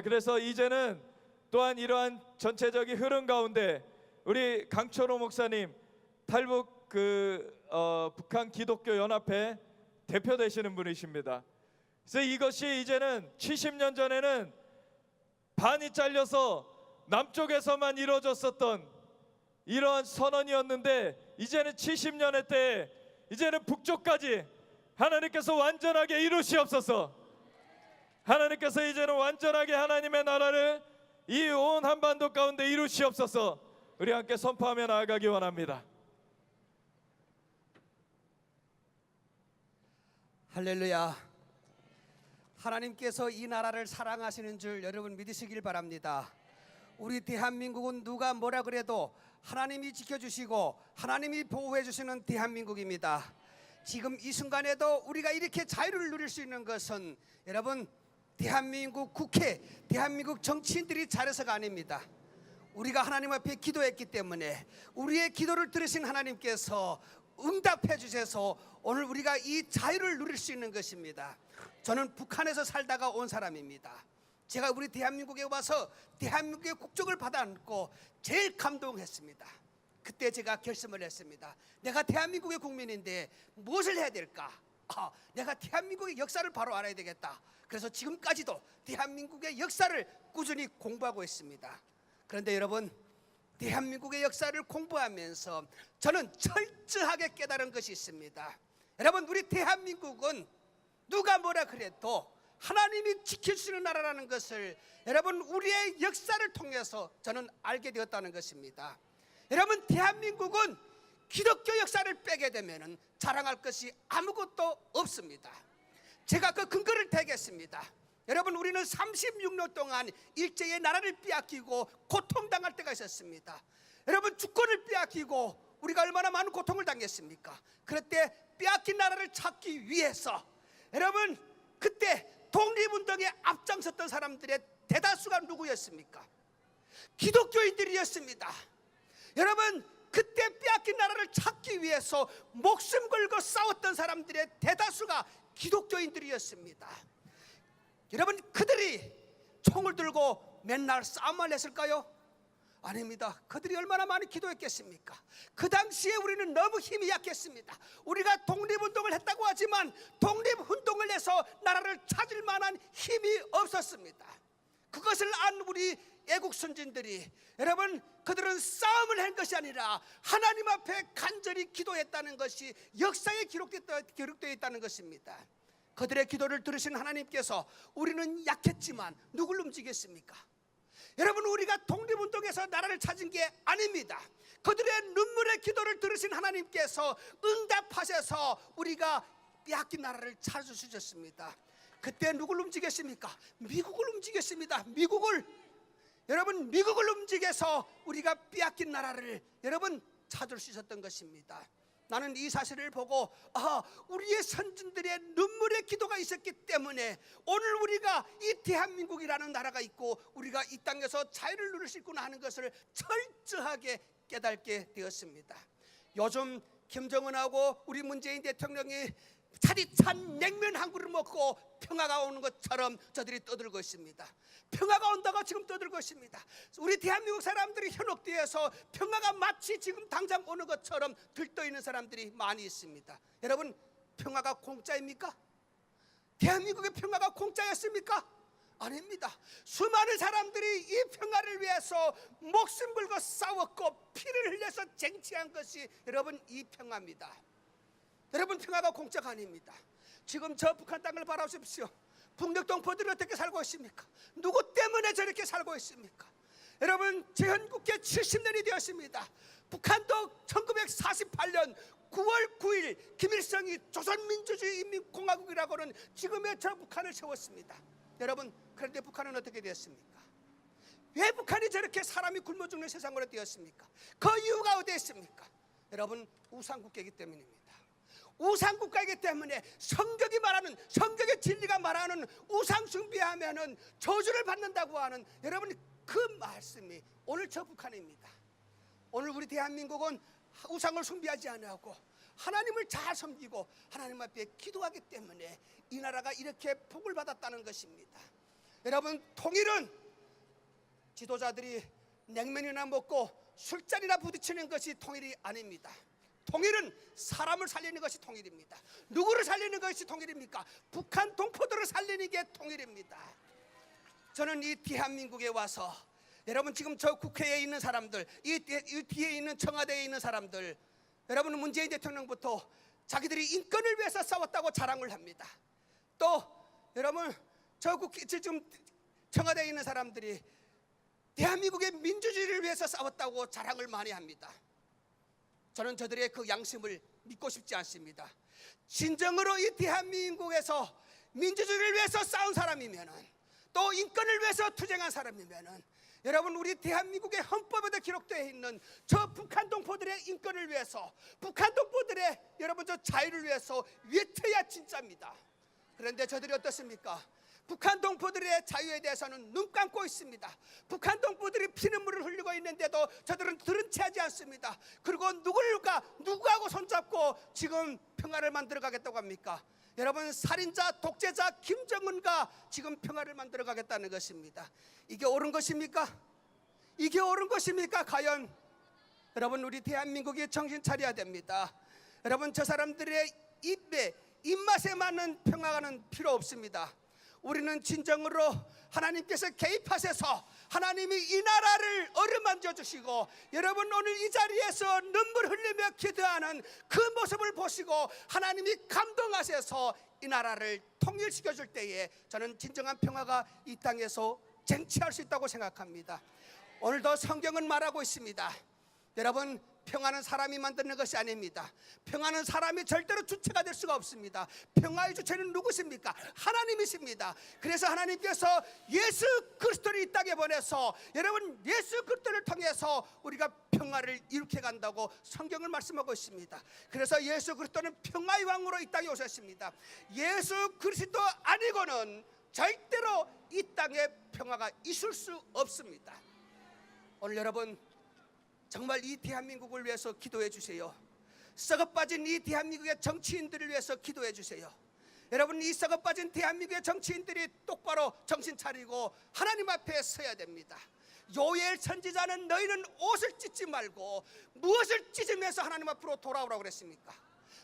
그래서 이제는 또한 이러한 전체적인 흐름 가운데 우리 강철호 목사님 탈북 북한 기독교 연합회 대표 되시는 분이십니다. 그래서 이것이 이제는 70년 전에는 반이 잘려서 남쪽에서만 이루어졌었던 이러한 선언이었는데, 이제는 70년의 때에 이제는 북쪽까지 하나님께서 완전하게 이루시옵소서. 하나님께서 이제는 완전하게 하나님의 나라를 이 온 한반도 가운데 이루시옵소서. 우리 함께 선포하며 나아가기 원합니다. 할렐루야. 하나님께서 이 나라를 사랑하시는 줄 여러분 믿으시길 바랍니다. 우리 대한민국은 누가 뭐라 그래도 하나님이 지켜주시고 하나님이 보호해 주시는 대한민국입니다. 지금 이 순간에도 우리가 이렇게 자유를 누릴 수 있는 것은 여러분 대한민국 국회, 대한민국 정치인들이 잘해서가 아닙니다. 우리가 하나님 앞에 기도했기 때문에 우리의 기도를 들으신 하나님께서 응답해 주셔서 오늘 우리가 이 자유를 누릴 수 있는 것입니다. 저는 북한에서 살다가 온 사람입니다. 제가 우리 대한민국에 와서 대한민국의 국적을 받아안고 제일 감동했습니다. 그때 제가 결심을 했습니다. 내가 대한민국의 국민인데 무엇을 해야 될까? 내가 대한민국의 역사를 바로 알아야 되겠다. 그래서 지금까지도 대한민국의 역사를 꾸준히 공부하고 있습니다. 그런데 여러분, 대한민국의 역사를 공부하면서 저는 철저하게 깨달은 것이 있습니다. 여러분, 우리 대한민국은 누가 뭐라 그래도 하나님이 지켜주시는 나라라는 것을 여러분 우리의 역사를 통해서 저는 알게 되었다는 것입니다. 여러분, 대한민국은 기독교 역사를 빼게 되면 자랑할 것이 아무것도 없습니다. 제가 그 근거를 대겠습니다. 여러분, 우리는 36년 동안 일제의 나라를 빼앗기고 고통당할 때가 있었습니다. 여러분, 주권을 빼앗기고 우리가 얼마나 많은 고통을 당했습니까? 그럴 때 빼앗긴 나라를 찾기 위해서 여러분 그때 독립운동에 앞장섰던 사람들의 대다수가 누구였습니까? 기독교인들이었습니다. 여러분, 그때 빼앗긴 나라를 찾기 위해서 목숨 걸고 싸웠던 사람들의 대다수가 기독교인들이었습니다. 여러분, 그들이 총을 들고 맨날 싸움만 했을까요? 아닙니다. 그들이 얼마나 많이 기도했겠습니까? 그 당시에 우리는 너무 힘이 약했습니다. 우리가 독립운동을 했다고 하지만 독립운동을 해서 나라를 찾을 만한 힘이 없었습니다. 그것을 안 우리 애국 선진들이 여러분, 그들은 싸움을 한 것이 아니라 하나님 앞에 간절히 기도했다는 것이 역사에 기록되어 있다는 것입니다. 그들의 기도를 들으신 하나님께서 우리는 약했지만 누굴 움직였습니까? 여러분, 우리가 독립운동에서 나라를 찾은 게 아닙니다. 그들의 눈물의 기도를 들으신 하나님께서 응답하셔서 우리가 빼앗긴 나라를 찾아주셨습니다. 그때 누굴 움직였습니까? 미국을 움직였습니다. 여러분, 미국을 움직여서 우리가 빼앗긴 나라를 여러분 찾을 수 있었던 것입니다. 나는 이 사실을 보고 우리의 선진들의 눈물의 기도가 있었기 때문에 오늘 우리가 이 대한민국이라는 나라가 있고 우리가 이 땅에서 자유를 누릴 수 있구나 하는 것을 철저하게 깨닫게 되었습니다. 요즘 김정은하고 우리 문재인 대통령이 차디찬 냉면 한 그릇 먹고 평화가 오는 것처럼 저들이 떠들고 있습니다. 평화가 온다고 지금 떠들고 있습니다. 우리 대한민국 사람들이 현혹되어서 평화가 마치 지금 당장 오는 것처럼 들떠있는 사람들이 많이 있습니다. 여러분, 평화가 공짜입니까? 대한민국의 평화가 공짜였습니까? 아닙니다. 수많은 사람들이 이 평화를 위해서 목숨 걸고 싸웠고 피를 흘려서 쟁취한 것이 여러분 이 평화입니다. 여러분, 평화가 공짜가 아닙니다. 지금 저 북한 땅을 바라보십시오. 북녘 동포들이 어떻게 살고 있습니까? 누구 때문에 저렇게 살고 있습니까? 여러분, 제헌국회 70년이 되었습니다. 북한도 1948년 9월 9일 김일성이 조선민주주의인민공화국이라고는 지금의 저 북한을 세웠습니다. 여러분, 그런데 북한은 어떻게 되었습니까? 왜 북한이 저렇게 사람이 굶어 죽는 세상으로 되었습니까? 그 이유가 어디에 있습니까? 여러분, 우상국가이기 때문입니다. 우상국가이기 때문에 성경이 말하는, 성경의 진리가 말하는 우상 숭배하면은 저주를 받는다고 하는 여러분 그 말씀이 오늘 저 북한입니다. 오늘 우리 대한민국은 우상을 숭배하지 않고 하나님을 잘 섬기고 하나님 앞에 기도하기 때문에 이 나라가 이렇게 복을 받았다는 것입니다. 여러분, 통일은 지도자들이 냉면이나 먹고 술자리나 부딪히는 것이 통일이 아닙니다. 통일은 사람을 살리는 것이 통일입니다. 누구를 살리는 것이 통일입니까? 북한 동포들을 살리는 게 통일입니다. 저는 이 대한민국에 와서 여러분, 지금 저 국회에 있는 사람들, 이 뒤에 있는 청와대에 있는 사람들, 여러분은 문재인 대통령부터 자기들이 인권을 위해서 싸웠다고 자랑을 합니다. 또 여러분, 지금 청와대에 있는 사람들이 대한민국의 민주주의를 위해서 싸웠다고 자랑을 많이 합니다. 저는 저들의 그 양심을 믿고 싶지 않습니다. 진정으로 이 대한민국에서 민주주의를 위해서 싸운 사람이면은, 또 인권을 위해서 투쟁한 사람이면은, 여러분, 우리 대한민국의 헌법에도 기록되어 있는 저 북한 동포들의 인권을 위해서, 북한 동포들의 여러분 저 자유를 위해서 외쳐야 진짜입니다. 그런데 저들이 어떻습니까? 북한 동포들의 자유에 대해서는 눈 감고 있습니다. 북한 동포들이 피눈물을 흘리고 있는데도 저들은 들은 채 하지 않습니다. 그리고 누구하고 손잡고 지금 평화를 만들어 가겠다고 합니까? 여러분, 살인자 독재자 김정은과 지금 평화를 만들어 가겠다는 것입니다. 이게 옳은 것입니까? 이게 옳은 것입니까? 과연 여러분, 우리 대한민국이 정신 차려야 됩니다. 여러분, 저 사람들의 입맛에 맞는 평화는 필요 없습니다. 우리는 진정으로 하나님께서 개입하셔서 하나님이 이 나라를 어루만져 주시고, 여러분 오늘 이 자리에서 눈물 흘리며 기도하는 그 모습을 보시고 하나님이 감동하셔서 이 나라를 통일시켜 줄 때에 저는 진정한 평화가 이 땅에서 쟁취할 수 있다고 생각합니다. 오늘도 성경은 말하고 있습니다. 여러분, 평화는 사람이 만드는 것이 아닙니다. 평화는 사람이 절대로 주체가 될 수가 없습니다. 평화의 주체는 누구십니까? 하나님이십니다. 그래서 하나님께서 예수 그리스도를 이 땅에 보내서 여러분 예수 그리스도를 통해서 우리가 평화를 이룩해 간다고 성경을 말씀하고 있습니다. 그래서 예수 그리스도는 평화의 왕으로 이 땅에 오셨습니다. 예수 그리스도 아니고는 절대로 이 땅에 평화가 있을 수 없습니다. 오늘 여러분 정말 이 대한민국을 위해서 기도해 주세요. 썩어빠진 이 대한민국의 정치인들을 위해서 기도해 주세요. 여러분, 이 썩어빠진 대한민국의 정치인들이 똑바로 정신 차리고 하나님 앞에 서야 됩니다. 요엘 선지자는 너희는 옷을 찢지 말고 무엇을 찢으면서 하나님 앞으로 돌아오라고 그랬습니까?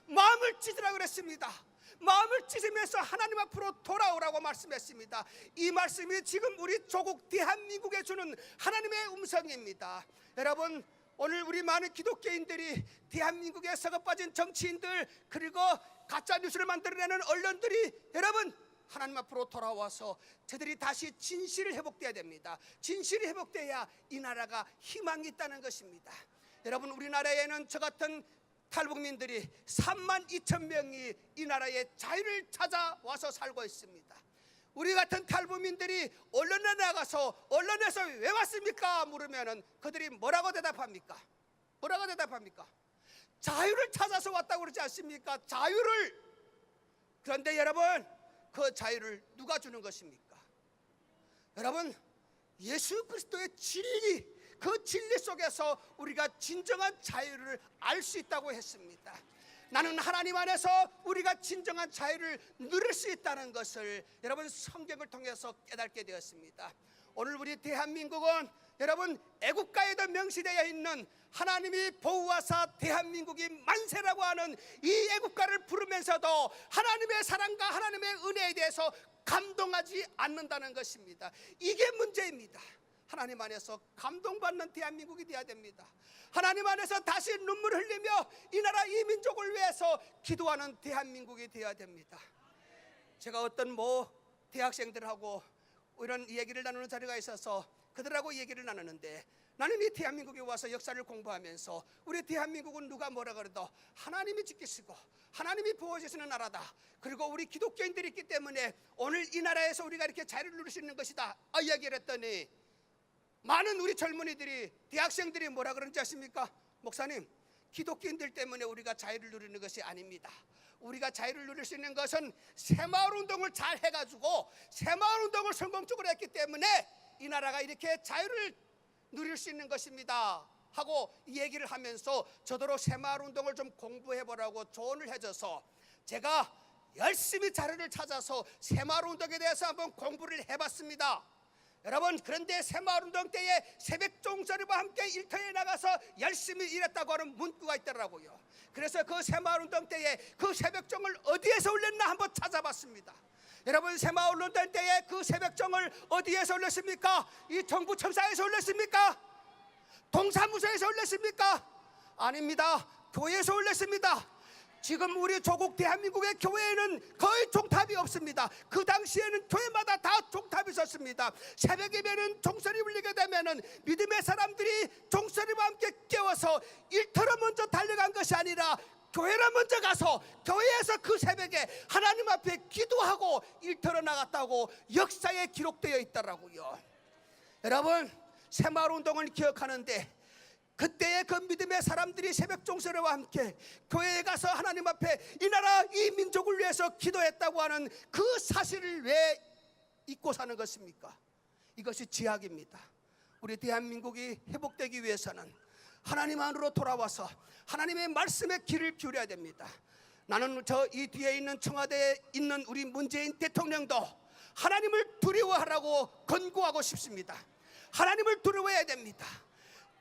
마음을 찢으라고 그랬습니다. 마음을 찢으면서 하나님 앞으로 돌아오라고 말씀했습니다. 이 말씀이 지금 우리 조국 대한민국에 주는 하나님의 음성입니다. 여러분, 오늘 우리 많은 기독교인들이 대한민국에 썩어빠진 정치인들, 그리고 가짜 뉴스를 만들어내는 언론들이 여러분 하나님 앞으로 돌아와서 저들이 다시 진실을 회복돼야 됩니다. 진실이 회복돼야 이 나라가 희망이 있다는 것입니다. 여러분, 우리나라에는 저 같은 탈북민들이 32,000명이 이 나라의 자유를 찾아와서 살고 있습니다. 우리 같은 탈북민들이 언론에 나가서 언론에서 왜 왔습니까? 물으면은 그들이 뭐라고 대답합니까? 뭐라고 대답합니까? 자유를 찾아서 왔다고 그러지 않습니까? 자유를. 그런데 여러분, 그 자유를 누가 주는 것입니까? 여러분, 예수 그리스도의 진리, 그 진리 속에서 우리가 진정한 자유를 알 수 있다고 했습니다. 나는 하나님 안에서 우리가 진정한 자유를 누릴 수 있다는 것을 여러분 성경을 통해서 깨닫게 되었습니다. 오늘 우리 대한민국은 여러분 애국가에도 명시되어 있는 하나님이 보호하사 대한민국이 만세라고 하는 이 애국가를 부르면서도 하나님의 사랑과 하나님의 은혜에 대해서 감동하지 않는다는 것입니다. 이게 문제입니다. 하나님 안에서 감동받는 대한민국이 되어야 됩니다. 하나님 안에서 다시 눈물 흘리며 이 나라 이 민족을 위해서 기도하는 대한민국이 되어야 됩니다. 제가 어떤 대학생들하고 이런 얘기를 나누는 자리가 있어서 그들하고 얘기를 나누는데, 나는 이 대한민국에 와서 역사를 공부하면서 우리 대한민국은 누가 뭐라 그래도 하나님이 지키시고 하나님이 보호해주시는 나라다. 그리고 우리 기독교인들이 있기 때문에 오늘 이 나라에서 우리가 이렇게 자유를 누릴 수 있는 것이다 이야기를 했더니, 많은 우리 젊은이들이, 대학생들이 뭐라 그러는지 아십니까? 목사님, 기독교인들 때문에 우리가 자유를 누리는 것이 아닙니다. 우리가 자유를 누릴 수 있는 것은 새마을운동을 잘 해가지고 새마을운동을 성공적으로 했기 때문에 이 나라가 이렇게 자유를 누릴 수 있는 것입니다 하고 이 얘기를 하면서 저더러 새마을운동을 좀 공부해보라고 조언을 해줘서 제가 열심히 자료를 찾아서 새마을운동에 대해서 한번 공부를 해봤습니다. 여러분, 그런데 새마을운동 때에 새벽 종소리와 함께 일터에 나가서 열심히 일했다고 하는 문구가 있더라고요. 그래서 그 새마을운동 때에 그 새벽종을 어디에서 올렸나 한번 찾아봤습니다. 여러분, 새마을운동 때에 그 새벽종을 어디에서 올렸습니까? 이 정부청사에서 올렸습니까? 동사무소에서 올렸습니까? 아닙니다. 교회에서 올렸습니다. 지금 우리 조국 대한민국의 교회에는 거의 종탑이 없습니다. 그 당시에는 교회마다 다 종탑이 있었습니다. 새벽이면은 종소리 울리게 되면은 믿음의 사람들이 종소리와 함께 깨워서 일터로 먼저 달려간 것이 아니라 교회로 먼저 가서 교회에서 그 새벽에 하나님 앞에 기도하고 일터로 나갔다고 역사에 기록되어 있더라고요. 여러분, 새마을운동을 기억하는데 그때의 그 믿음의 사람들이 새벽 종소리와 함께 교회에 가서 하나님 앞에 이 나라 이 민족을 위해서 기도했다고 하는 그 사실을 왜 잊고 사는 것입니까? 이것이 지약입니다. 우리 대한민국이 회복되기 위해서는 하나님 안으로 돌아와서 하나님의 말씀에 귀를 기울여야 됩니다. 나는 저 이 뒤에 있는 청와대에 있는 우리 문재인 대통령도 하나님을 두려워하라고 권고하고 싶습니다. 하나님을 두려워해야 됩니다.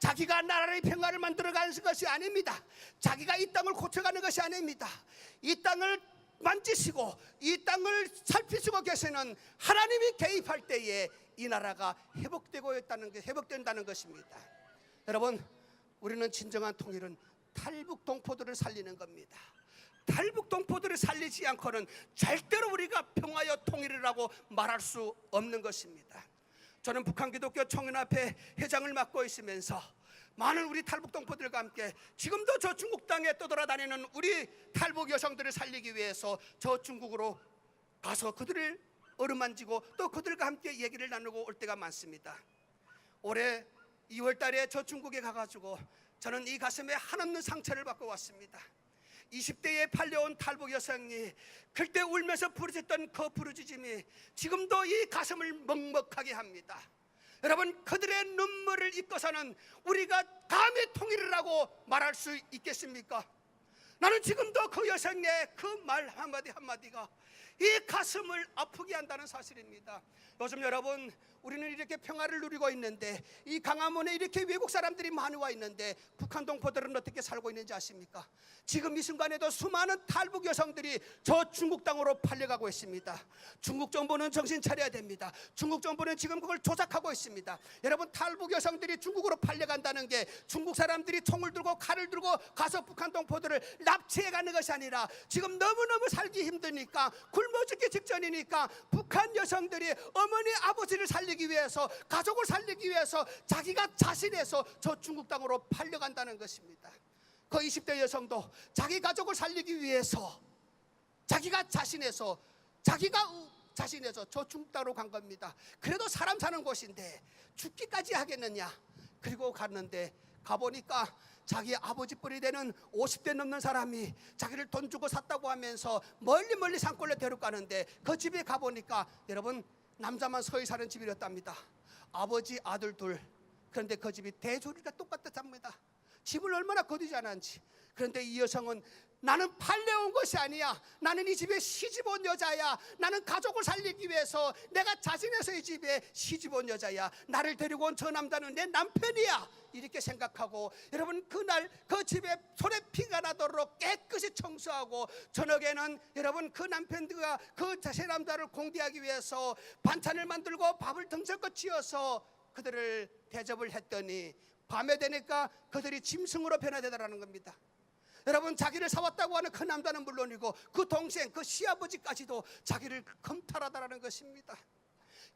자기가 나라의 평화를 만들어가는 것이 아닙니다. 자기가 이 땅을 고쳐가는 것이 아닙니다. 이 땅을 만지시고 이 땅을 살피시고 계시는 하나님이 개입할 때에 이 나라가 회복된다는 것입니다. 여러분, 우리는 진정한 통일은 탈북 동포들을 살리는 겁니다. 탈북 동포들을 살리지 않고는 절대로 우리가 평화여 통일이라고 말할 수 없는 것입니다. 저는 북한 기독교 총연합회 회장을 맡고 있으면서 많은 우리 탈북 동포들과 함께 지금도 저 중국 땅에 떠돌아다니는 우리 탈북 여성들을 살리기 위해서 저 중국으로 가서 그들을 어루만지고 또 그들과 함께 얘기를 나누고 올 때가 많습니다. 올해 2월 달에 저 중국에 가가지고 저는 이 가슴에 한없는 상처를 받고 왔습니다. 20대에 팔려온 탈북 여성이 그때 울면서 부르짖던 그 부르짖음이 지금도 이 가슴을 먹먹하게 합니다. 여러분, 그들의 눈물을 잊고서는 우리가 감히 통일을 하고 말할 수 있겠습니까? 나는 지금도 그 여성의 그 말 한마디 한마디가 이 가슴을 아프게 한다는 사실입니다. 요즘 여러분, 우리는 이렇게 평화를 누리고 있는데 이 강화문에 이렇게 외국 사람들이 많이 와 있는데 북한 동포들은 어떻게 살고 있는지 아십니까? 지금 이 순간에도 수많은 탈북 여성들이 저 중국 땅으로 팔려가고 있습니다. 중국 정부는 정신 차려야 됩니다. 중국 정부는 지금 그걸 조작하고 있습니다. 여러분, 탈북 여성들이 중국으로 팔려간다는 게 중국 사람들이 총을 들고 칼을 들고 가서 북한 동포들을 납치해 가는 것이 아니라 지금 너무너무 살기 힘드니까 굶어 죽기 직전이니까 북한 여성들이 어머니 아버지를 살리기 위해서 가족을 살리기 위해서 자기가 자신해서 저 중국 땅으로 팔려간다는 것입니다. 그 20대 여성도 자기 가족을 살리기 위해서 자기가 자신해서 저 중국 땅으로 간 겁니다. 그래도 사람 사는 곳인데 죽기까지 하겠느냐. 그리고 갔는데 가보니까 자기 아버지 뻘이 되는 50대 넘는 사람이 자기를 돈 주고 샀다고 하면서 멀리 산골에 데려가는데 그 집에 가보니까 여러분, 남자만 서히 사는 집이었답니다. 아버지 아들 둘. 그런데 그 집이 대조리가 똑같았답니다. 집을 얼마나 거두지 않았는지. 그런데 이 여성은 나는 팔려온 것이 아니야. 나는 이 집에 시집 온 여자야. 나는 가족을 살리기 위해서 내가 자신해서 이 집에 시집 온 여자야. 나를 데리고 온 저 남자는 내 남편이야. 이렇게 생각하고 여러분, 그날 그 집에 손에 피가 나도록 깨끗이 청소하고 저녁에는 여러분 그 남편들과 그 새 남자를 공개하기 위해서 반찬을 만들고 밥을 등성껏 지어서 그들을 대접을 했더니 밤에 되니까 그들이 짐승으로 변화되더라는 겁니다. 여러분, 자기를 사왔다고 하는 그 남자는 물론이고 그 동생, 그 시아버지까지도 자기를 검탈하다라는 것입니다.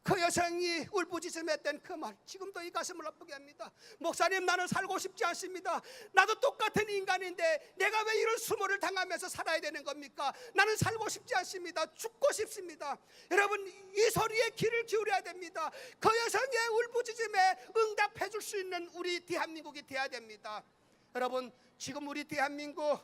그 여성이 울부짖음했던 그 말, 지금도 이 가슴을 아프게 합니다. 목사님, 나는 살고 싶지 않습니다. 나도 똑같은 인간인데 내가 왜 이런 수모를 당하면서 살아야 되는 겁니까? 나는 살고 싶지 않습니다. 죽고 싶습니다. 여러분, 이 소리에 귀를 기울여야 됩니다. 그 여성의 울부짖음에 응답해 줄 수 있는 우리 대한민국이 돼야 됩니다. 여러분, 지금 우리 대한민국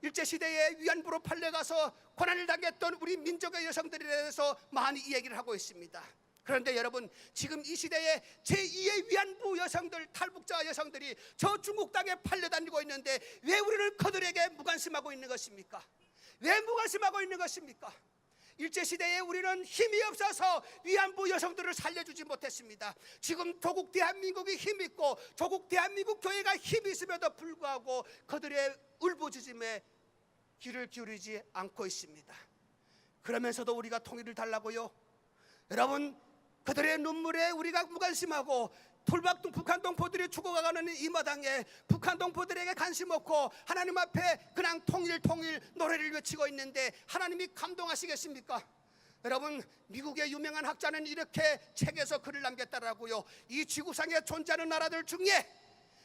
일제시대에 위안부로 팔려가서 고난을 당했던 우리 민족의 여성들에 대해서 많이 이 얘기를 하고 있습니다. 그런데 여러분, 지금 이 시대에 제2의 위안부 여성들, 탈북자 여성들이 저 중국 땅에 팔려다니고 있는데 왜 우리는 그들에게 무관심하고 있는 것입니까? 왜 무관심하고 있는 것입니까? 일제시대에 우리는 힘이 없어서 위안부 여성들을 살려주지 못했습니다. 지금 조국 대한민국이 힘이 있고 조국 대한민국 교회가 힘이 있음에도 불구하고 그들의 울부짖음에 귀를 기울이지 않고 있습니다. 그러면서도 우리가 통일을 달라고요? 여러분, 그들의 눈물에 우리가 무관심하고 돌박동 북한 동포들이 죽어가는 이 마당에 북한 동포들에게 관심 없고 하나님 앞에 그냥 통일 노래를 외치고 있는데 하나님이 감동하시겠습니까? 여러분, 미국의 유명한 학자는 이렇게 책에서 글을 남겼다라고요. 이 지구상에 존재하는 나라들 중에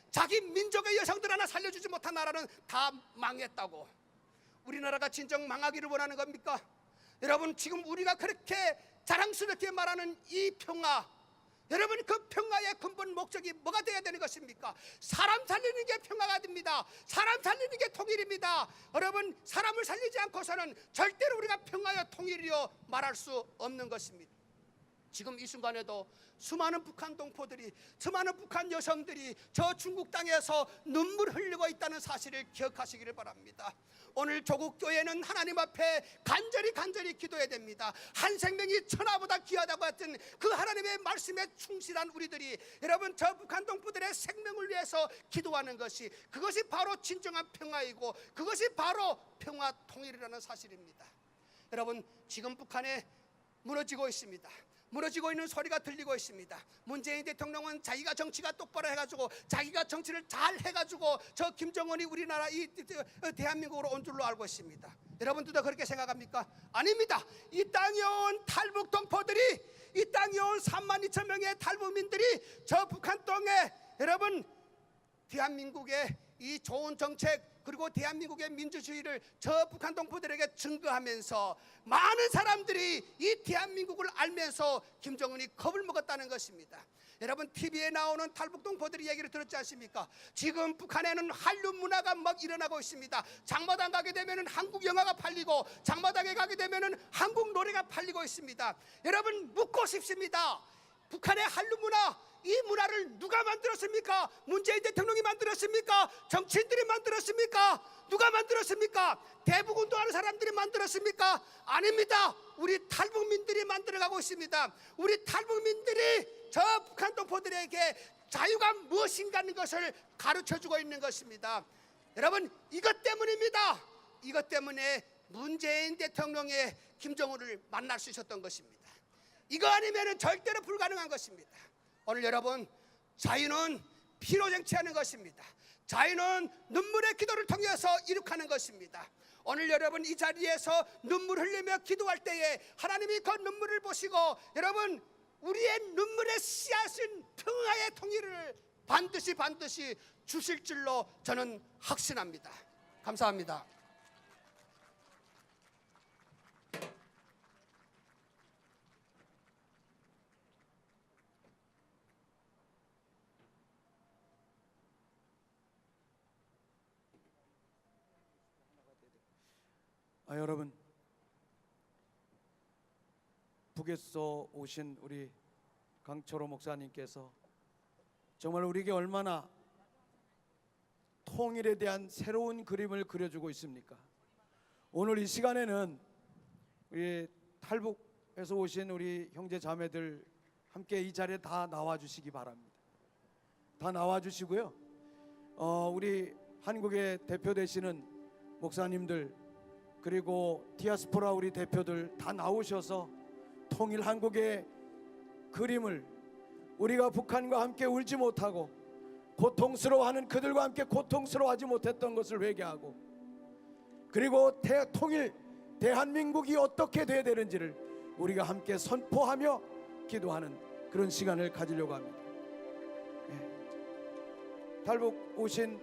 자기 민족의 여성들 하나 살려주지 못한 나라는 다 망했다고. 우리나라가 진정 망하기를 원하는 겁니까? 여러분, 지금 우리가 그렇게 자랑스럽게 말하는 이 평화, 여러분, 그 평화의 근본 목적이 뭐가 되어야 되는 것입니까? 사람 살리는 게 평화가 됩니다. 사람 살리는 게 통일입니다. 여러분, 사람을 살리지 않고서는 절대로 우리가 평화여 통일이여 말할 수 없는 것입니다. 지금 이 순간에도 수많은 북한 동포들이, 수많은 북한 여성들이 저 중국 땅에서 눈물 흘리고 있다는 사실을 기억하시기를 바랍니다. 오늘 조국 교회는 하나님 앞에 간절히 기도해야 됩니다. 한 생명이 천하보다 귀하다고 했던 그 하나님의 말씀에 충실한 우리들이, 여러분, 저 북한 동포들의 생명을 위해서 기도하는 것이, 그것이 바로 진정한 평화이고 그것이 바로 평화 통일이라는 사실입니다. 여러분, 지금 북한에 무너지고 있습니다. 무너지고 있는 소리가 들리고 있습니다. 문재인 대통령은 자기가 정치가 똑바로 해가지고 자기가 정치를 잘 해가지고 저 김정은이 우리나라 이 대한민국으로 온 줄로 알고 있습니다. 여러분들도 그렇게 생각합니까? 아닙니다. 이 땅에 온 탈북 동포들이, 이 땅에 온 3만 2천 명의 탈북민들이 저 북한 땅에, 여러분, 대한민국의 이 좋은 정책 그리고 대한민국의 민주주의를 저 북한 동포들에게 증거하면서 많은 사람들이 이 대한민국을 알면서 김정은이 겁을 먹었다는 것입니다. 여러분, TV에 나오는 탈북 동포들이 얘기를 들었지 않습니까? 지금 북한에는 한류 문화가 막 일어나고 있습니다. 장마당 가게 되면 한국 영화가 팔리고 장마당에 가게 되면 한국 노래가 팔리고 있습니다. 여러분, 묻고 싶습니다. 북한의 한류 문화, 이 문화를 누가 만들었습니까? 문재인 대통령이 만들었습니까? 정치인들이 만들었습니까? 누가 만들었습니까? 대북운동하는 사람들이 만들었습니까? 아닙니다. 우리 탈북민들이 만들어가고 있습니다. 우리 탈북민들이 저 북한 동포들에게 자유가 무엇인가 하는 것을 가르쳐주고 있는 것입니다. 여러분, 이것 때문입니다. 이것 때문에 문재인 대통령의 김정은을 만날 수 있었던 것입니다. 이거 아니면 절대로 불가능한 것입니다. 오늘 여러분, 자유는 피로 쟁취하는 것입니다. 자유는 눈물의 기도를 통해서 이룩하는 것입니다. 오늘 여러분, 이 자리에서 눈물 흘리며 기도할 때에 하나님이 그 눈물을 보시고 여러분, 우리의 눈물의 씨앗은 평화의 통일을 반드시 주실 줄로 저는 확신합니다. 감사합니다. 여러분, 북에서 오신 우리 강철호 목사님께서 정말 우리에게 얼마나 통일에 대한 새로운 그림을 그려주고 있습니까? 오늘 이 시간에는 우리 탈북에서 오신 우리 형제 자매들 함께 이 자리에 다 나와주시기 바랍니다. 다 나와주시고요, 우리 한국에 대표되시는 목사님들 그리고 디아스포라 우리 대표들 다 나오셔서 통일 한국의 그림을, 우리가 북한과 함께 울지 못하고 고통스러워하는 그들과 함께 고통스러워하지 못했던 것을 회개하고, 그리고 통일 대한민국이 어떻게 돼야 되는지를 우리가 함께 선포하며 기도하는 그런 시간을 가지려고 합니다. 탈북 오신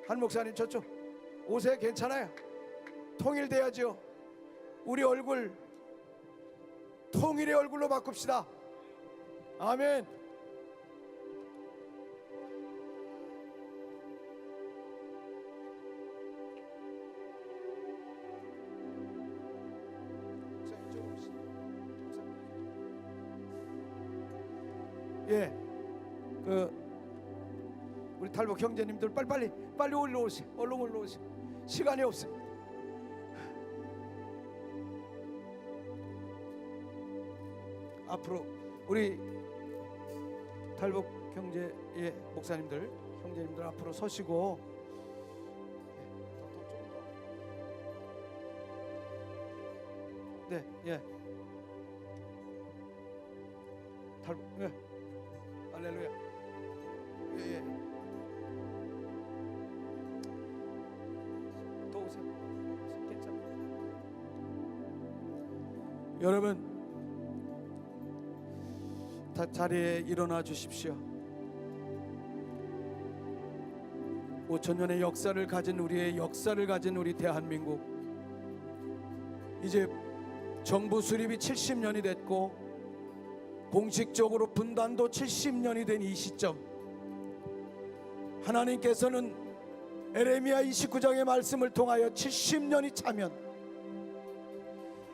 한 목사님 저쪽 오세요. 괜찮아요. 통일돼야죠. 우리 얼굴 통일의 얼굴로 바꿉시다. 아멘. 우리 탈북 형제님들 빨리 올라오세요. 얼른 올라오세요. 시간이 없습니다. 앞으로 우리 탈북 형제의 목사님들, 형제님들 앞으로 서시고, 네, 예, 탈북, 예, 할렐루야, 예, 예, 더 오세요, 괜찮아. 여러분, 다 자리에 일어나 주십시오. 5,000년의 역사를 가진 우리 대한민국, 이제 정부 수립이 70년이 됐고 공식적으로 분단도 70년이 된 이 시점, 하나님께서는 에레미야 29장의 말씀을 통하여 70년이 차면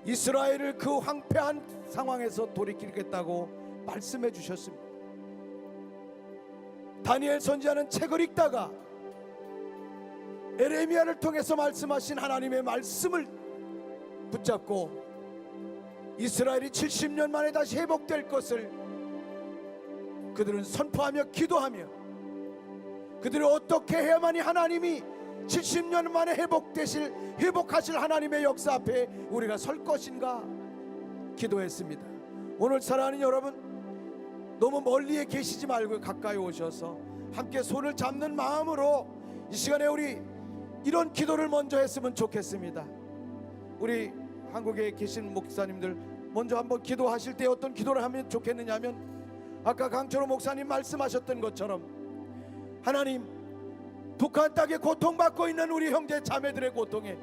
이스라엘을 그 황폐한 상황에서 돌이키겠다고 말씀해 주셨습니다. 다니엘 선지자는 책을 읽다가 에레미야를 통해서 말씀하신 하나님의 말씀을 붙잡고 이스라엘이 70년 만에 다시 회복될 것을 그들은 선포하며 기도하며, 그들이 어떻게 해야만이 하나님이 70년 만에 회복하실 하나님의 역사 앞에 우리가 설 것인가 기도했습니다. 오늘 사랑하는 여러분, 너무 멀리에 계시지 말고 가까이 오셔서 함께 손을 잡는 마음으로 이 시간에 우리 이런 기도를 먼저 했으면 좋겠습니다. 우리 한국에 계신 목사님들 먼저 한번 기도하실 때 어떤 기도를 하면 좋겠느냐 하면, 아까 강철호 목사님 말씀하셨던 것처럼 하나님, 북한 땅에 고통받고 있는 우리 형제 자매들의 고통에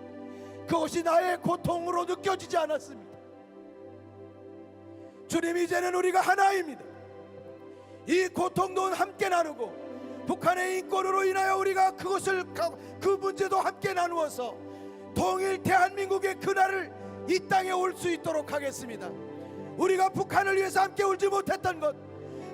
그것이 나의 고통으로 느껴지지 않았습니다. 주님, 이제는 우리가 하나입니다. 이 고통도 함께 나누고 북한의 인권으로 인하여 우리가 그 문제도 함께 나누어서 통일 대한민국의 그날을 이 땅에 올 수 있도록 하겠습니다. 우리가 북한을 위해서 함께 울지 못했던 것,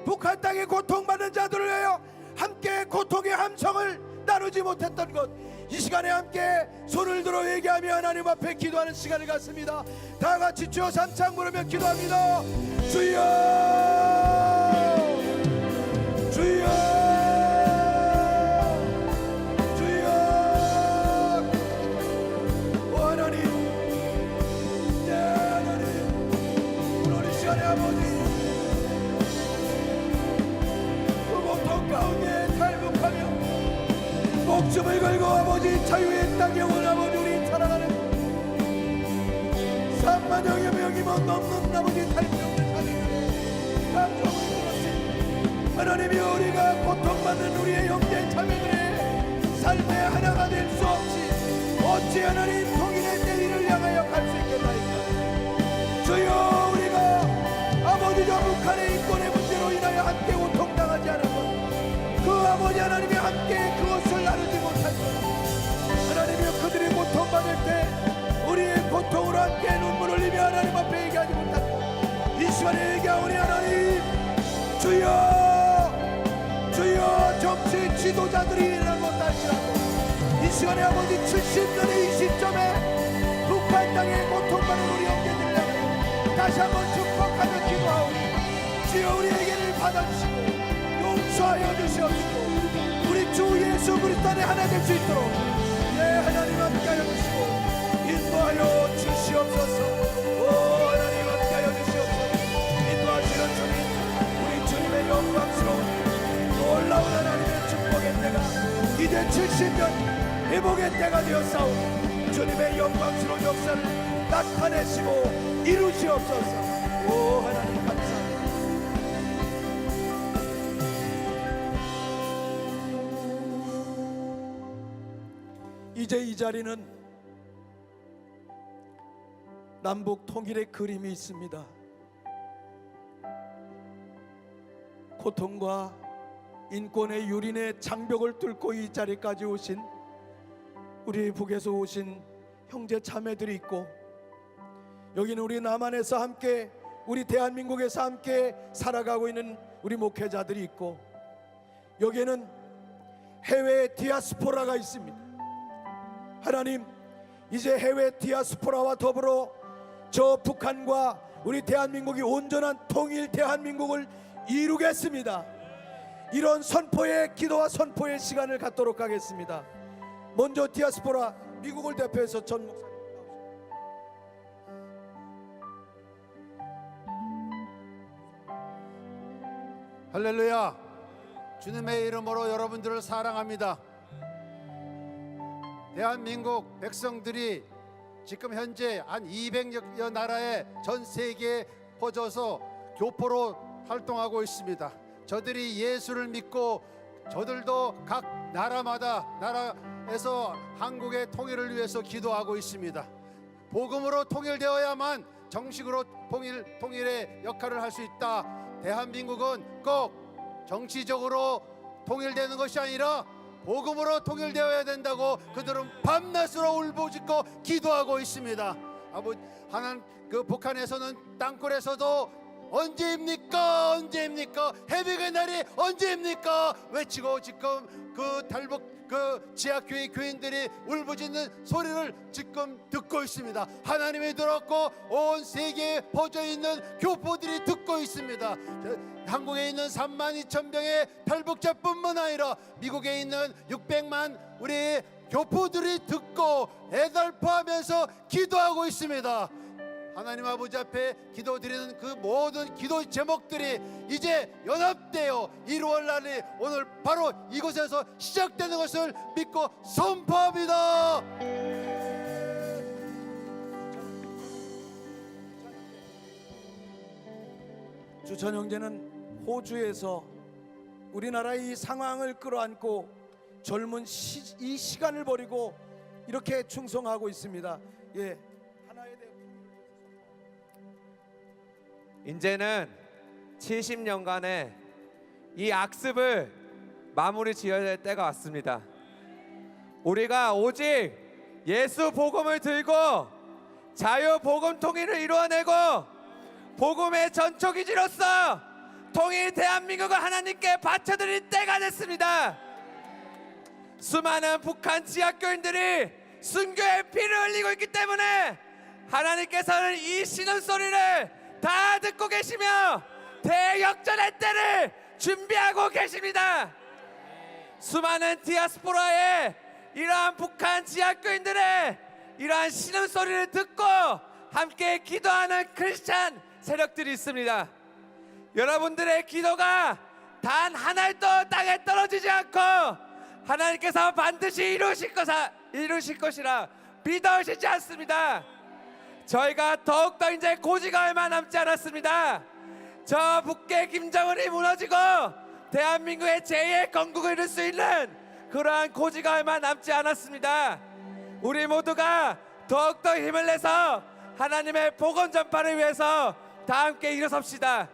북한 땅에 고통받는 자들을 위하여 함께 고통의 함성을 나누지 못했던 것, 이 시간에 함께 손을 들어 얘기하며 하나님 앞에 기도하는 시간을 갖습니다. 다 같이 주여 삼창 부르며 기도합니다. 주여, 주여, 주여. 오 하나님, 네 하나님, 오늘 이 시간에 아버지 그 고통 가운데 탈북하며 목숨을 걸고 아버지 자유의 땅에 온 아버지 우리 살아가는 3만여 명이 넘는 아버지 탈북자들 감정을 들었으니 하나님이 우리가 고통받는 우리의 형제 자매들의 삶의 하나가 될 수 없이 어찌 하나님 통일의 때리를 향하여 갈 수 있겠나이까. 주여, 우리가 아버지 저 북한의 인권의 문제로 인하여 함께 고통당하지 않은 것, 그 아버지 하나님이 함께 그것을 나누지 못할 것, 하나님이 그들이 고통받을 때 우리의 고통으로 함께 눈물을 흘리며 하나님 앞에 얘기하지 못할 것, 이 시간에 얘기하오니 하나님, 주여, 주여, 정치 지도자들이 일어난 것 할지라도 이 시간에 아버지 70년의 이 시점에 북한 땅에 고통받는 우리 형제들을 향해 다시 한번 축복하며 기도하오니 주여, 우리에게를 받아주시고 용서하여 주시옵시고 우리 주 예수 그리스도 안에 하나 될 수 있도록 하나님 함께하여 주시고 인도하여 주시옵소서. 오 하나님 함께하여 주시옵소서. 인도하시는 주님, 우리 주님의 영광스러운 놀라운 하나님의 축복의 때가 이제 70년 회복의 때가 되었사오니 주님의 영광스러운 역사를 나타내시고 이루시옵소서. 오 하나님 감사합니다. 이제 이 자리는 남북 통일의 그림이 있습니다. 고통과 인권의 유린의 장벽을 뚫고 이 자리까지 오신 우리 북에서 오신 형제 자매들이 있고, 여기는 우리 남한에서 함께, 우리 대한민국에서 함께 살아가고 있는 우리 목회자들이 있고, 여기에는 해외 디아스포라가 있습니다. 하나님, 이제 해외 디아스포라와 더불어 저 북한과 우리 대한민국이 온전한 통일 대한민국을 이루겠습니다. 이런 선포의 기도와 선포의 시간을 갖도록 하겠습니다. 먼저 디아스포라 미국을 대표해서 전 목사님. 할렐루야. 주님의 이름으로 여러분들을 사랑합니다. 대한민국 백성들이 지금 현재 한 200여 나라에 전 세계에 퍼져서 교포로 활동하고 있습니다. 저들이 예수를 믿고 저들도 각 나라에서 한국의 통일을 위해서 기도하고 있습니다. 복음으로 통일되어야만 정식으로 통일의 역할을 할 수 있다. 대한민국은 꼭 정치적으로 통일되는 것이 아니라 복음으로 통일되어야 된다고 그들은 밤낮으로 울부짖고 기도하고 있습니다. 하나님, 그 북한에서는 땅굴에서도 언제입니까? 언제입니까? 해비의 날이 언제입니까? 외치고 지금 그 탈북 그 지하교회 교인들이 울부짖는 소리를 지금 듣고 있습니다. 하나님이 들었고 온 세계에 퍼져 있는 교포들이 듣고 있습니다. 한국에 있는 3만 2천 명의 탈북자뿐만 아니라 미국에 있는 600만 우리 교포들이 듣고 애달파하면서 기도하고 있습니다. 하나님 아버지 앞에 기도드리는 그 모든 기도 제목들이 이제 연합되어 1월 날이 오늘 바로 이곳에서 시작되는 것을 믿고 선포합니다. 주천 형제는 호주에서 우리나라의 이 상황을 끌어안고 젊은 이 시간을 버리고 이렇게 충성하고 있습니다. 예. 이제는 70년간의 이 악습을 마무리 지어야 될 때가 왔습니다. 우리가 오직 예수 복음을 들고 자유 복음 통일을 이루어내고 복음의 전초기지로서 통일 대한민국을 하나님께 바쳐드릴 때가 됐습니다. 수많은 북한 지하교인들이 순교의 피를 흘리고 있기 때문에 하나님께서는 이 신음소리를 다 듣고 계시며 대역전의 때를 준비하고 계십니다. 수많은 디아스포라의 이러한 북한 지하교인들의 이러한 신음소리를 듣고 함께 기도하는 크리스찬 세력들이 있습니다. 여러분들의 기도가 단 한 알도 땅에 떨어지지 않고 하나님께서 반드시 이루실 것이라 믿어지지 않습니다. 저희가 더욱더 이제 고지가 얼마 남지 않았습니다. 저 북계 김정은이 무너지고 대한민국의 제2의 건국을 이룰 수 있는 그러한 고지가 얼마 남지 않았습니다. 우리 모두가 더욱더 힘을 내서 하나님의 복음 전파를 위해서 다 함께 일어섭시다.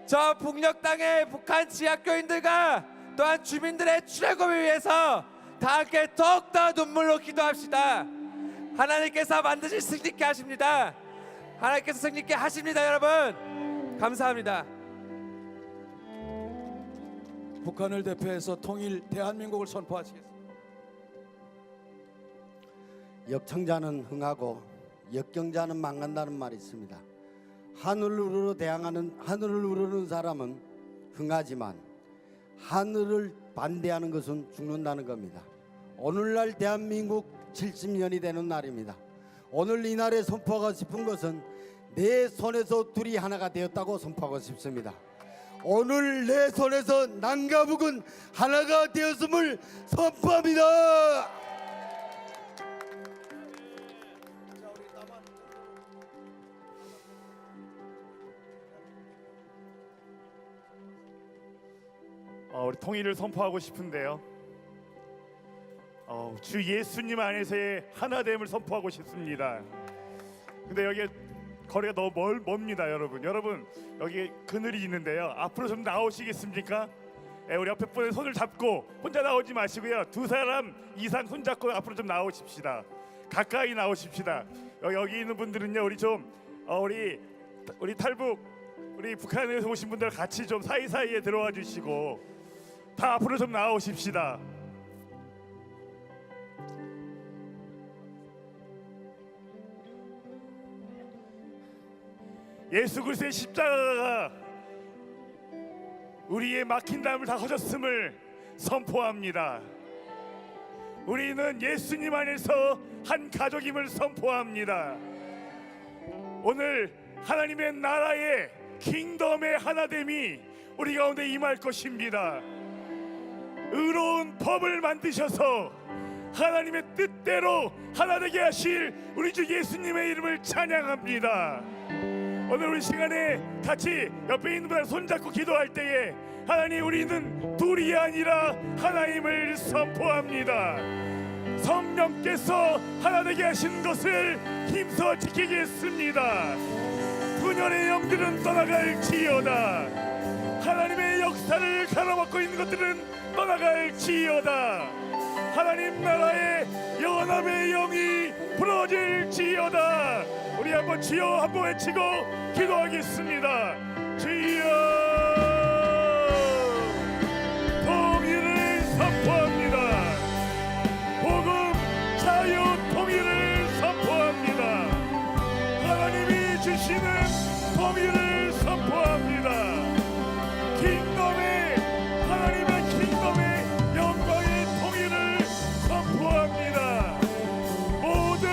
저 북녘 땅의 북한 지하교인들과 또한 주민들의 출애굽을 위해서 다 함께 더욱더 눈물로 기도합시다. 하나님께서 반드시 승리케 하십니다. 하나님께서 승리케 하십니다. 여러분 감사합니다. 북한을 대표해서 통일 대한민국을 선포하시겠습니다. 역청자는 흥하고 역경자는 망한다는 말이 있습니다. 하늘을 우러는 사람은 흥하지만 하늘을 반대하는 것은 죽는다는 겁니다. 오늘날 대한민국 70년이 되는 날입니다. 오늘 이 날에 선포하고 싶은 것은 내 손에서 둘이 하나가 되었다고 선포하고 싶습니다. 오늘 내 손에서 남과 북은 하나가 되었음을 선포합니다. 우리 통일을 선포하고 싶은데요. 주 예수님 안에서의 하나됨을 선포하고 싶습니다. 근데 여기 거리가 너무 멉니다, 여러분. 여러분 여기 그늘이 있는데요. 앞으로 좀 나오시겠습니까? 우리 옆에 분의 손을 잡고 혼자 나오지 마시고요. 2사람 이상 손잡고 앞으로 좀 나오십시다. 가까이 나오십시다. 여기 있는 분들은요, 우리 좀 우리 탈북 우리 북한에서 오신 분들 같이 좀 사이사이에 들어와 주시고 다 앞으로 좀 나오십시다. 예수 그리스도의 십자가가 우리의 막힌 담을 다 허셨음을 선포합니다. 우리는 예수님 안에서 한 가족임을 선포합니다. 오늘 하나님의 나라의 킹덤의 하나됨이 우리 가운데 임할 것입니다. 의로운 법을 만드셔서 하나님의 뜻대로 하나 되게 하실 우리 주 예수님의 이름을 찬양합니다. 오늘 우리 시간에 같이 옆에 있는 분들 손잡고 기도할 때에 하나님, 우리는 둘이 아니라 하나님을 선포합니다. 성령께서 하나 되게 하신 것을 힘써 지키겠습니다. 분열의 영들은 떠나갈지어다. 하나님의 역사를 가로막고 있는 것들은 떠나갈지어다. 하나님 나라의 연합의 영이 부러질지어다. 우리 한번 주여 한번 외치고 기도하겠습니다. 주여, 통일을 선포합니다. 복음, 자유, 통일을 선포합니다. 하나님이 주시는 통일을 선포합니다. 킹덤의, 하나님의 킹덤의 영광의 통일을 선포합니다. 모든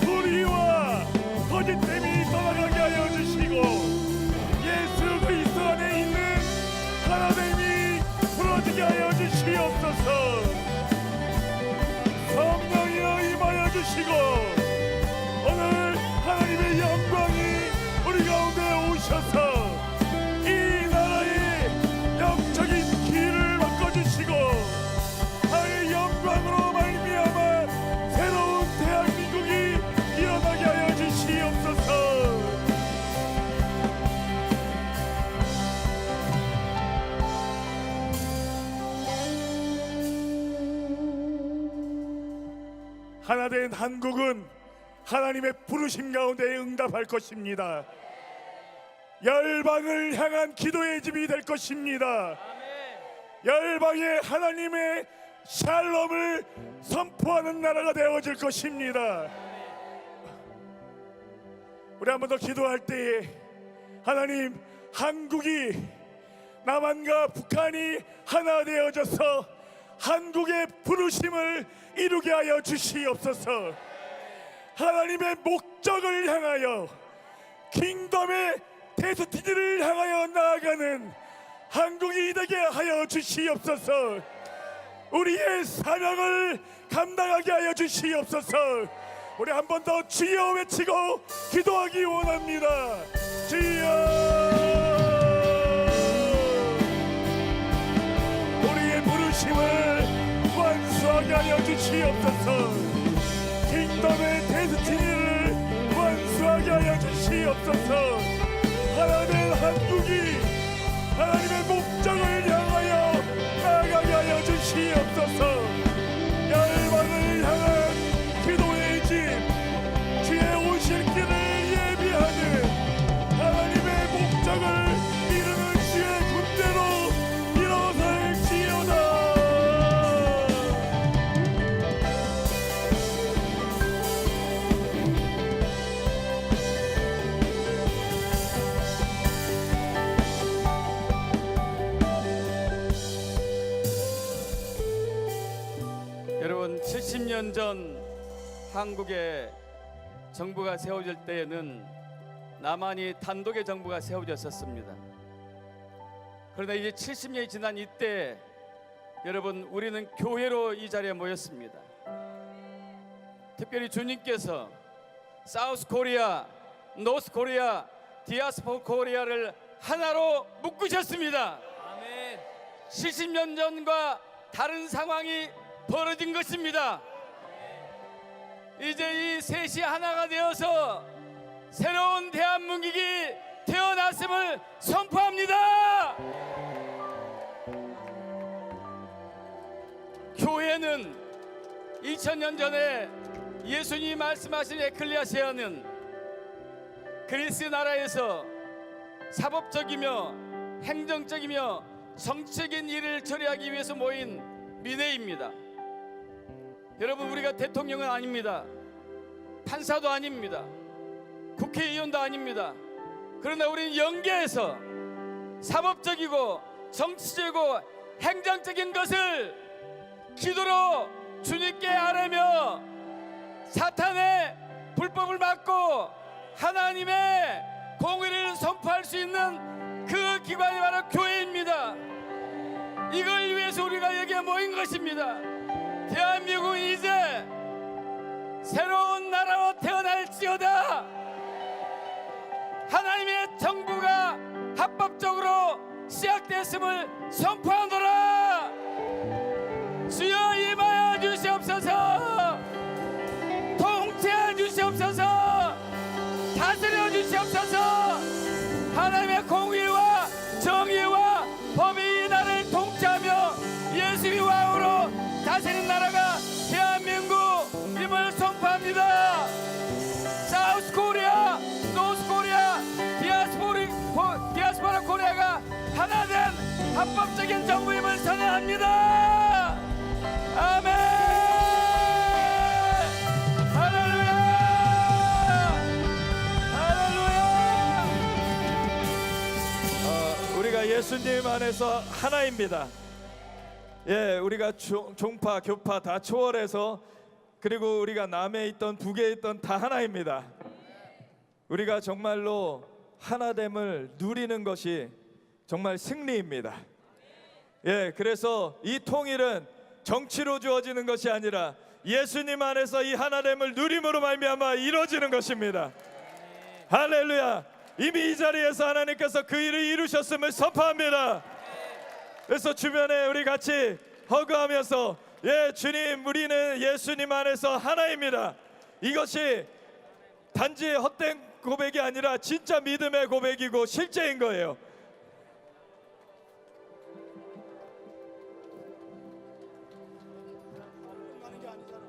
불의와 거짓됨이 떠나가게 하여 주시고 예수 그리스도 안에 있는 하나됨이 부러지게 하여 주시옵소서. 성령이여 임하여 주시고 오늘 하나님의 영광이 우리 가운데 오셔서 이 나라의 영적인 길을 바꿔주시고 하나님의 영광으로 말미암아 새로운 대한민국이 일어나게 하여 주시옵소서. 하나된 한국은 하나님의 부르심 가운데 응답할 것입니다. 열방을 향한 기도의 집이 될 것입니다. 열방의 하나님의 샬롬을 선포하는 나라가 되어질 것입니다. 우리 한 번 더 기도할 때에 하나님, 한국이 남한과 북한이 하나 되어져서 한국의 부르심을 이루게 하여 주시옵소서. 하나님의 목적을 향하여 킹덤의 데스티니를 향하여 나아가는 한국이 되게 하여 주시옵소서. 우리의 사명을 감당하게 하여 주시옵소서. 우리 한 번 더 주여 외치고 기도하기 원합니다. 주여, 우리의 부르심을 완수하게 하여 주시옵소서. 킹덤의 데스티니를 완수하게 하여 주시옵소서. 하나님의 한국이 하나님의 목적을 향하여 나아가게 하여 주시옵소서. 열방을 향한 기도의 집, 주의 오실 길을 예비하는 하나님의 목적을 이루는 주의 군대로 일어설지어다. 여러분, 70년 전 한국의 정부가 세워질 때에는 남한이 단독의 정부가 세워졌었습니다. 그러나 이제 70년이 지난 이때 여러분, 우리는 교회로 이 자리에 모였습니다. 특별히 주님께서 사우스 코리아, 노스 코리아, 디아스포라 코리아를 하나로 묶으셨습니다. 70년 전과 다른 상황이 벌어진 것입니다. 이제 이 셋이 하나가 되어서 새로운 대한민국이 태어났음을 선포합니다. 교회는 2000년 전에 예수님이 말씀하신 에클레시아는 그리스 나라에서 사법적이며 행정적이며 정치적인 일을 처리하기 위해서 모인 민회입니다. 여러분, 우리가 대통령은 아닙니다. 판사도 아닙니다. 국회의원도 아닙니다. 그러나 우리는 연계해서 사법적이고 정치적이고 행정적인 것을 기도로 주님께 아뢰며 사탄의 불법을 막고 하나님의 공의를 선포할 수 있는 그 기관이 바로 교회입니다. 이걸 위해서 우리가 여기에 모인 것입니다. 대한민국은 이제 새로운 나라로 태어날지어다. 하나님의 정부가 합법적으로 시작됐음을 선포하노라. 주여 임하여 주시옵소서. 통치하여 주시옵소서. 다스려 주시옵소서. 하나님의 공의와 정의와 법이 이 나라를 통치하며 예수의 왕으로 다스리는 나라가 대한민국임을 선포합니다. 사우스 코리아, 노스 코리아, 디아스포라 코리아가 하나된 합법적인 정부임을 선언합니다. 아멘. 할렐루야. 할렐루야. 우리가 예수님 안에서 하나입니다. 예, 우리가 종파, 교파 다 초월해서, 그리고 우리가 남에 있던 북에 있던 다 하나입니다. 우리가 정말로 하나됨을 누리는 것이 정말 승리입니다. 예, 그래서 이 통일은 정치로 주어지는 것이 아니라 예수님 안에서 이 하나됨을 누림으로 말미암아 이루어지는 것입니다. 할렐루야. 이미 이 자리에서 하나님께서 그 일을 이루셨음을 선포합니다. 그래서 주변에 우리 같이 허그하면서, 예, 주님, 우리는 예수님 안에서 하나입니다. 이것이 단지 헛된 고백이 아니라 진짜 믿음의 고백이고 실제인 거예요. 하는 게 아니잖아.